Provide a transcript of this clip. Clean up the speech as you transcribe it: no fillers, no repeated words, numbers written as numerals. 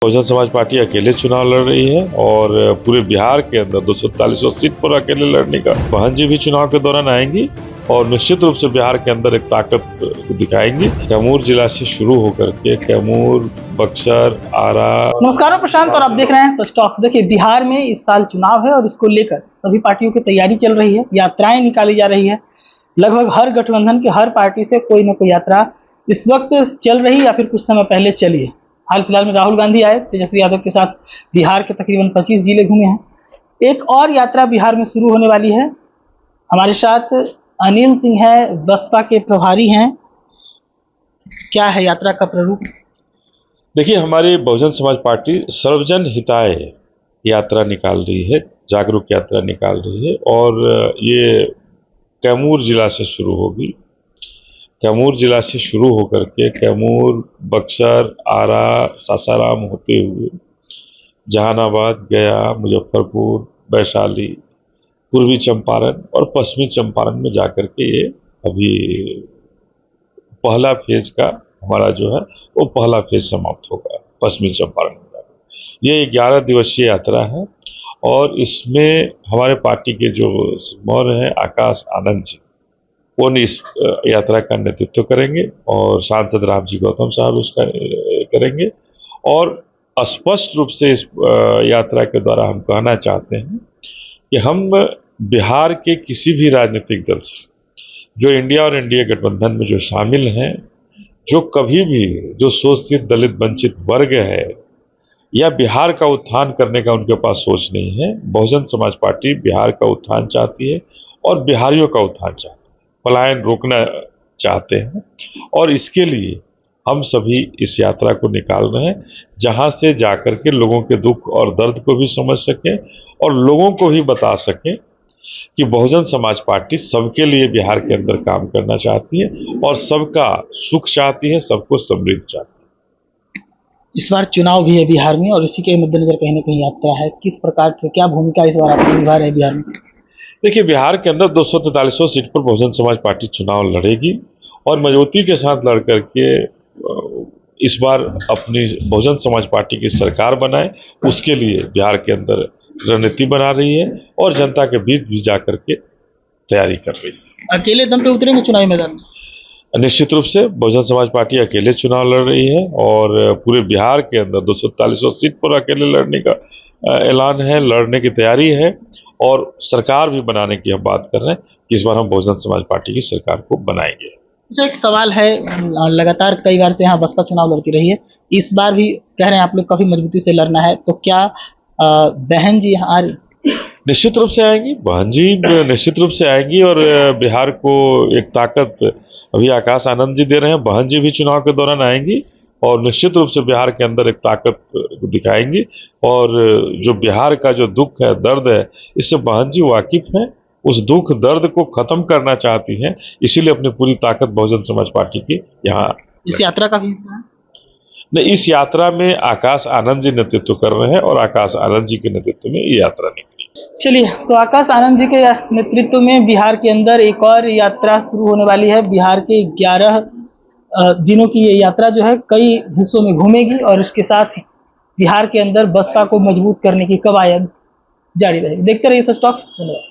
Bahujan Samaj party अकेले चुनाव लड़ रही है और पूरे बिहार के अंदर 243 सीट पर अकेले लड़ने का बहन जी भी चुनाव के दौरान आएंगी और निश्चित रूप से बिहार के अंदर एक ताकत दिखाएंगी। कैमूर जिला से शुरू होकर के कैमूर, बक्सर, आरा। नमस्कार, प्रशांत और आप देख रहे हैं सच टॉक्स। देखिए, बिहार में इस साल चुनाव है और इसको लेकर सभी पार्टियों की तैयारी चल रही है, यात्राएं निकाली जा रही है। लगभग हर गठबंधन के हर पार्टी से कोई ना कोई यात्रा इस वक्त चल रही या फिर कुछ समय पहले चली है। हाल फिलहाल में राहुल गांधी आए, तेजस्वी यादव के साथ बिहार के तकरीबन 25 जिले घूमे हैं। एक और यात्रा बिहार में शुरू होने वाली है। हमारे साथ अनिल सिंह है, बसपा के प्रभारी हैं। क्या है यात्रा का प्रारूप? देखिए, हमारी बहुजन समाज पार्टी सर्वजन हिताय यात्रा निकाल रही है, जागरूक यात्रा निकाल रही है और ये कैमूर जिला से शुरू होगी। कैमूर जिला से शुरू होकर के कैमूर, बक्सर, आरा, सासाराम होते हुए जहानाबाद, गया, मुजफ्फरपुर, वैशाली, पूर्वी चंपारण और पश्चिमी चंपारण में जाकर के ये अभी पहला फेज का हमारा जो है वो पहला फेज समाप्त होगा पश्चिमी चंपारण में जाकर। ये 11 दिवसीय यात्रा है और इसमें हमारे पार्टी के जो सिरमौर हैं आकाश आनंद जी, वो इस यात्रा का नेतृत्व करेंगे और सांसद राम जी गौतम साहब इसका करेंगे। और स्पष्ट रूप से इस यात्रा के द्वारा हम कहना चाहते हैं कि हम बिहार के किसी भी राजनीतिक दल से जो इंडिया और एनडीए गठबंधन में जो शामिल हैं, जो कभी भी जो शोषित दलित वंचित वर्ग है या बिहार का उत्थान करने का उनके पास सोच नहीं है, बहुजन समाज पार्टी बिहार का उत्थान चाहती है और बिहारियों का उत्थान चाहती है, पलायन रोकना चाहते हैं। और इसके लिए हम सभी इस यात्रा को निकाल रहे हैं, जहां से जाकर के लोगों के दुख और दर्द को भी समझ सकें और लोगों को भी बता सकें कि बहुजन समाज पार्टी सबके लिए बिहार के अंदर काम करना चाहती है और सबका सुख चाहती है, सबको समृद्ध चाहती है। इस बार चुनाव भी है बिहार में और इसी के मद्देनजर कहीं ना कहीं यात्रा है। किस प्रकार से, क्या भूमिका इस बार आपकी निभा रहे हैं बिहार में? देखिए, बिहार के अंदर 243 सीट पर बहुजन समाज पार्टी चुनाव लड़ेगी और मजबूती के साथ लड़ करके इस बार अपनी बहुजन समाज पार्टी की सरकार बनाए, उसके लिए बिहार के अंदर रणनीति बना रही है और जनता के बीच भी जाकर के तैयारी कर रही है। अकेले दम पे उतरेंगे चुनावी मैदान में? निश्चित रूप से बहुजन समाज पार्टी अकेले चुनाव लड़ रही है और पूरे बिहार के अंदर 243 सीट पर अकेले लड़ने का ऐलान है, लड़ने की तैयारी है और सरकार भी बनाने की हम बात कर रहे हैं कि इस बार हम बहुजन समाज पार्टी की सरकार को बनाएंगे। अच्छा, एक सवाल है, लगातार कई बार से यहाँ बसपा चुनाव लड़ती रही है, इस बार भी कह रहे हैं आप लोग काफी मजबूती से लड़ना है, तो क्या बहन जी यहाँ आ रही? निश्चित रूप से आएंगी, बहन जी निश्चित रूप से आएंगी और बिहार को एक ताकत अभी आकाश आनंद जी दे रहे हैं। बहन जी भी चुनाव के दौरान आएंगी और निश्चित रूप से बिहार के अंदर एक ताकत दिखाएंगी और जो बिहार का जो दुख है, दर्द है, इससे बहन जी वाकिफ हैं, उस दुख दर्द को खत्म करना चाहती हैं, इसीलिए अपनी पूरी ताकत बहुजन समाज पार्टी की यहाँ। इस यात्रा का भी हिस्सा है? नहीं, इस यात्रा में आकाश आनंद जी नेतृत्व कर रहे हैं और आकाश आनंद जी के नेतृत्व में ये यात्रा निकली। चलिए, तो आकाश आनंद जी के नेतृत्व में बिहार के अंदर एक और यात्रा शुरू होने वाली है। बिहार के 11 दिनों की ये यात्रा जो है कई हिस्सों में घूमेगी और इसके साथ ही बिहार के अंदर बसपा को मजबूत करने की कवायद जारी रहेगी। देखते रहिए सच टॉक्स। धन्यवाद।